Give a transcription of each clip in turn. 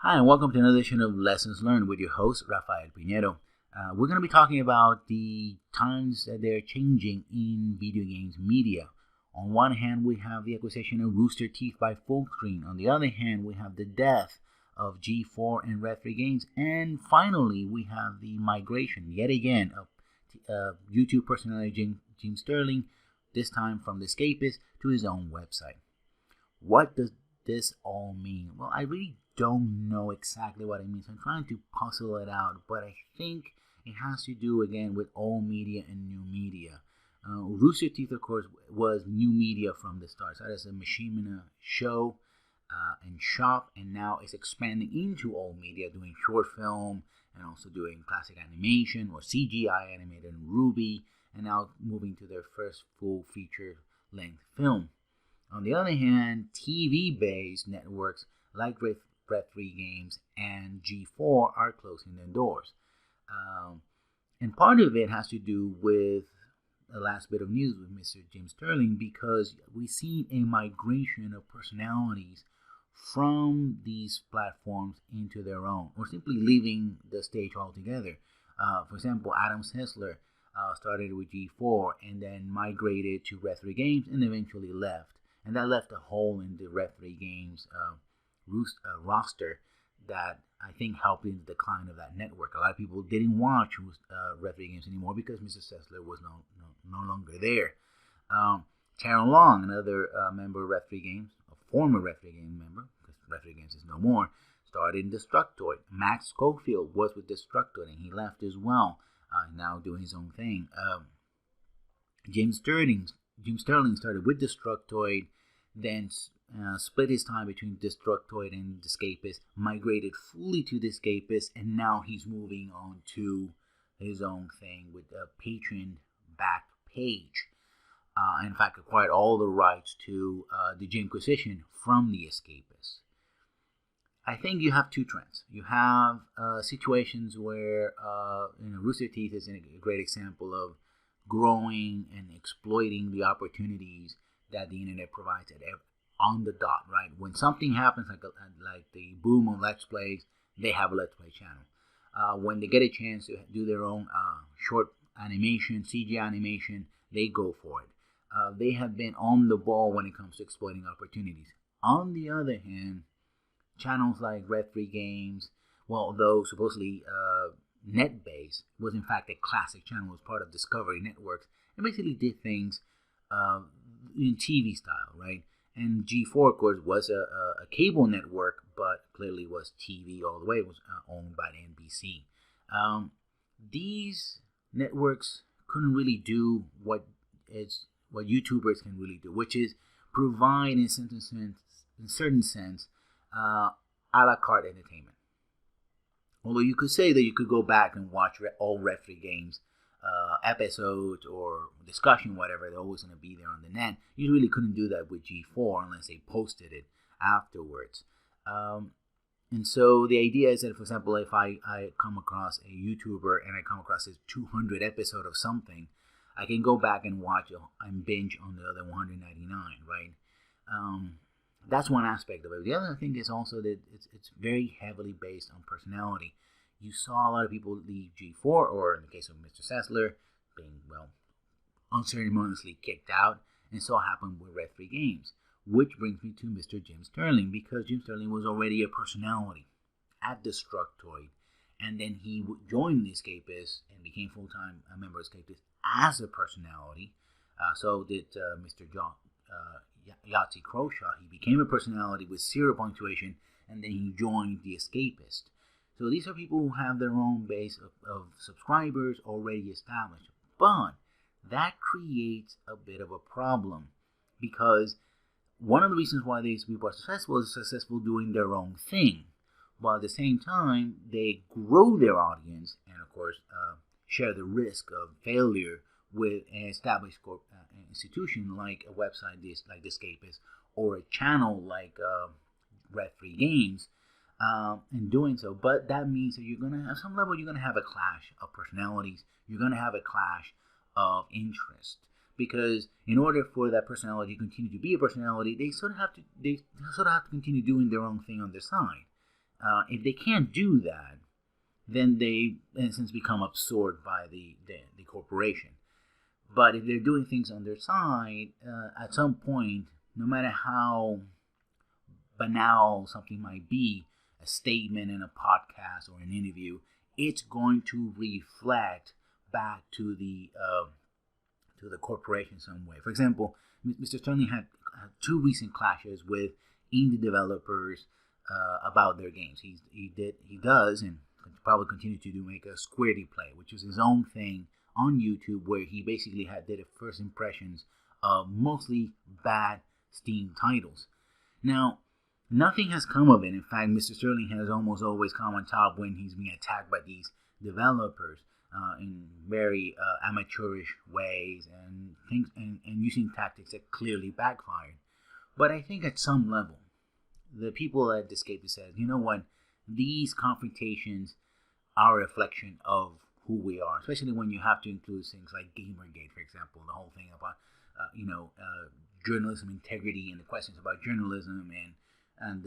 Hi, and welcome to another edition of Lessons Learned with your host, Rafael Piñero. We're going to be talking about the times that they're changing in video games media. On one hand, we have the acquisition of Rooster Teeth by Fullscreen. On the other hand, we have the death of G4 and Red3 Games. And finally, we have the migration, yet again, of YouTube personality Jim Sterling, this time from The Escapist to his own website. What does this all mean? Well, I really don't know exactly what it means. I'm trying to puzzle it out, but I think it has to do again with old media and new media. Rooster Teeth, of course, was new media from the start. So that's a Machinima show and shop, and now it's expanding into old media, doing short film and also doing classic animation or CGI animated in Ruby, and now moving to their first full feature length film. On the other hand, TV-based networks like Red3 Games and G4 are closing their doors. And part of it has to do with the last bit of news with Mr. Jim Sterling, because we've seen a migration of personalities from these platforms into their own, or simply leaving the stage altogether. For example, Adam Sessler started with G4 and then migrated to Red3 Games and eventually left. And that left a hole in the Red3 Games roster that I think helped in the decline of that network. A lot of people didn't watch Red3 Games anymore because Mr. Sessler was no longer there. Taron Long, another member of Red3 Games, a former Red3 Games member, because Red3 Games is no more, started in Destructoid. Max Schofield was with Destructoid and he left as well, now doing his own thing. Jim Sterling started with Destructoid, then split his time between Destructoid and The Escapist, migrated fully to The Escapist, and now he's moving on to his own thing with a Patreon-backed page. In fact, acquired all the rights to the Jimquisition from The Escapist. I think you have two trends. You have situations where Rooster Teeth is a great example of growing and exploiting the opportunities that the internet provides on the dot, right? When something happens, like the boom of Let's Plays, they have a Let's Play channel. When they get a chance to do their own short animation, CG animation, they go for it. They have been on the ball when it comes to exploiting opportunities. On the other hand, channels like Red3 Games, well, although supposedly net-based, was in fact a classic channel, was part of Discovery Networks, and basically did things in TV style, right? And G4, of course, was a cable network, but clearly was TV all the way. It was owned by NBC. These networks couldn't really do what YouTubers can really do, which is provide, in a certain sense, a la carte entertainment. Although you could say that you could go back and watch all Red3 Games episodes or discussion, whatever, they're always going to be there on the net. You really couldn't do that with G4 unless they posted it afterwards. And so the idea is that, for example, if I come across a YouTuber and I come across his 200 episode of something, I can go back and watch and binge on the other 199, right? That's one aspect of it. The other thing is also that it's very heavily based on personality. You saw a lot of people leave G4, or in the case of Mr. Sessler, being, unceremoniously kicked out, and so happened with Red3 Games. Which brings me to Mr. Jim Sterling, because Jim Sterling was already a personality at Destructoid, and then he joined The Escapist and became full-time a member of Escapist as a personality. So did Mr. Yahtzee Croshaw. He became a personality with 0 punctuation, and then he joined The Escapist. So these are people who have their own base of subscribers already established. But that creates a bit of a problem, because one of the reasons why these people are successful is successful doing their own thing, while at the same time they grow their audience and, of course, share the risk of failure with an established institution like a website like The Escapist or a channel like Red3 Games. In doing so, but that means that you're gonna, at some level, you're gonna have a clash of personalities. You're gonna have a clash of interest, because in order for that personality to continue to be a personality, they sort of have to continue doing their own thing on their side. If they can't do that, then they, in a sense, become absorbed by the corporation. But if they're doing things on their side, at some point, no matter how banal something might be, a statement in a podcast or an interview, it's going to reflect back to the corporation some way. For example, Mr. Sterling had two recent clashes with indie developers about their games. He does, and probably continue to do, make a Squaredy Play, which is his own thing on YouTube, where he basically did a first impressions of mostly bad Steam titles. Now, nothing has come of it. In fact, Mr. Sterling has almost always come on top when he's being attacked by these developers in very amateurish ways and things, and using tactics that clearly backfired. But I think at some level, the people at Escape said, you know what, these confrontations are a reflection of who we are, especially when you have to include things like Gamergate, for example, the whole thing about journalism integrity and the questions about journalism and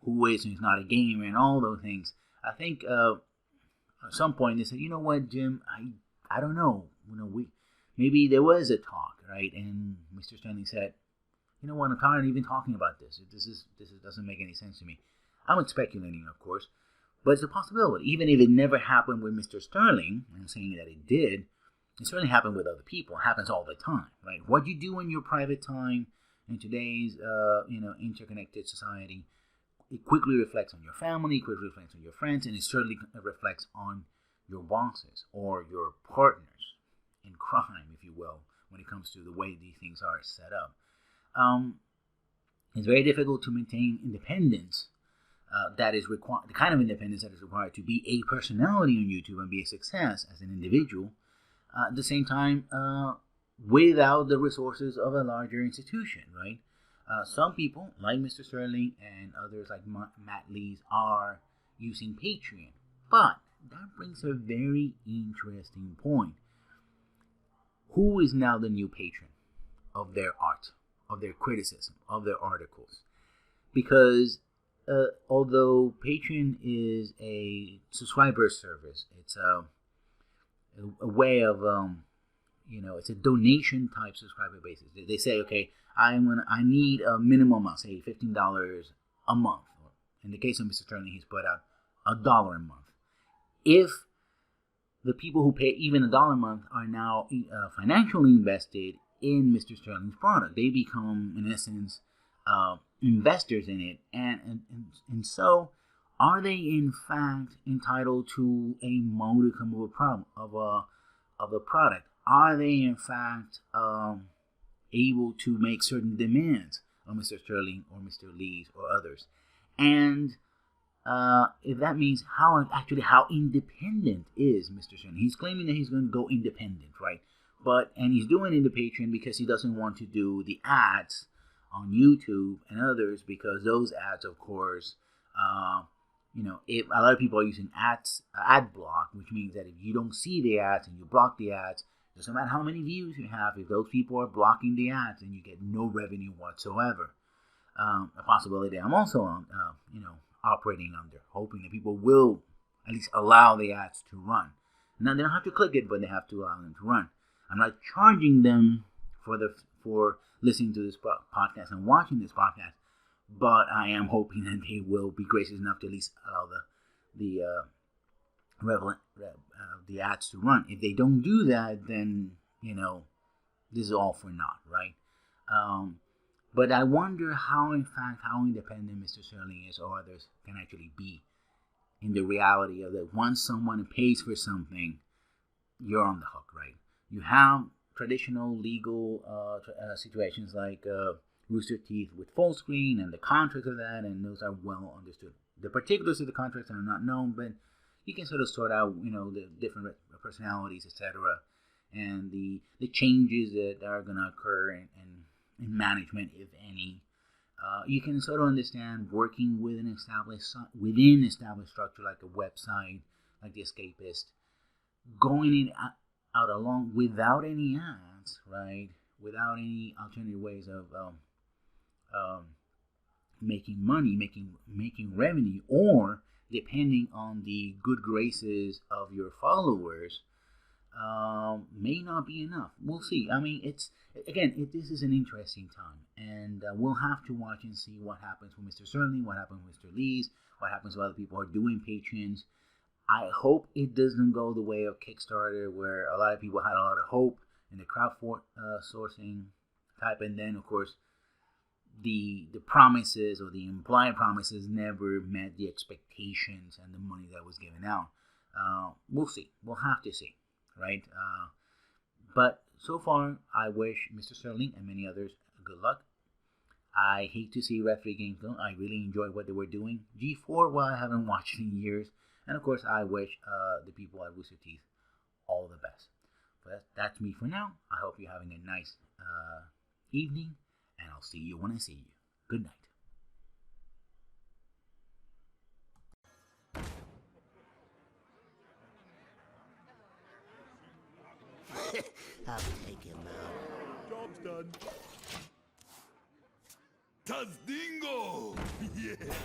who is and is not a gamer and all those things. I think at some point they said, you know what, Jim, I don't know, maybe there was a talk, right? And Mr. Stanley said, you know what, I'm tired of even talking about this. This doesn't make any sense to me. I'm speculating, of course, but it's a possibility. Even if it never happened with Mr. Sterling, I'm saying that it did, it certainly happened with other people. It happens all the time, right? What you do in your private time in today's, interconnected society, it quickly reflects on your family, quickly reflects on your friends, and it certainly reflects on your bosses or your partners in crime, if you will, when it comes to the way these things are set up. It's very difficult to maintain independence that is required, the kind of independence that is required to be a personality on YouTube and be a success as an individual, at the same time, without the resources of a larger institution, right? Some people, like Mr. Sterling and others like Matt Lees, are using Patreon. But that brings a very interesting point. Who is now the new patron of their art, of their criticism, of their articles? Because although Patreon is a subscriber service, it's a way of, it's a donation type subscriber basis. They say, okay, I need a minimum, I'll say $15 a month. In the case of Mr. Sterling, he's put out $1 a month. If the people who pay even $1 a month are now financially invested in Mr. Sterling's product, they become, in essence, investors in it, and so are they in fact entitled to a modicum of a product? Are they in fact able to make certain demands on Mr. Sterling or Mr. Lees or others? And if that means how independent is Mr. Sterling? He's claiming that he's going to go independent, right? And he's doing it in the Patreon because he doesn't want to do the ads on YouTube and others, because those ads, of course, if a lot of people are using ad block, which means that if you don't see the ads and you block the ads, doesn't matter how many views you have, if those people are blocking the ads, then you get no revenue whatsoever. A possibility I'm also operating under, hoping that people will at least allow the ads to run. Now, they don't have to click it, but they have to allow them to run. I'm not charging them for listening to this podcast and watching this podcast, but I am hoping that they will be gracious enough to at least allow the ads to run. If they don't do that, then this is all for naught, right? But I wonder how independent Mr. Sterling is or others can actually be in the reality of that. Once someone pays for something, you're on the hook, right? You have traditional legal situations like Rooster Teeth with full screen and the contracts of that, and those are well understood. The particulars of the contracts are not known, but you can sort of sort out, the different personalities, etc., and the changes that are going to occur in management, if any. You can sort of understand working within established structure like a website, like The Escapist, going in out along without any ads, right? Without any alternative ways of making money, making revenue, or depending on the good graces of your followers, may not be enough. We'll see. I mean, this is an interesting time, and we'll have to watch and see what happens with Mr. Sterling, what happens with Mr. Lees, what happens with other people who are doing Patreons. I hope it doesn't go the way of Kickstarter, where a lot of people had a lot of hope in the crowdsourcing type, and then of course the promises or the implied promises never met the expectations and the money that was given out. We'll see. We'll have to see, right? But so far, I wish Mr. Sterling and many others good luck. I hate to see Red 3 Games go. I really enjoyed what they were doing. G4, well, I haven't watched in years. And of course, I wish the people at Rooster Teeth all the best. But that's me for now. I hope you're having a nice evening, and I'll see you when I see you. Good night. I'll take him out. Job's done. Tazdingo! Yes!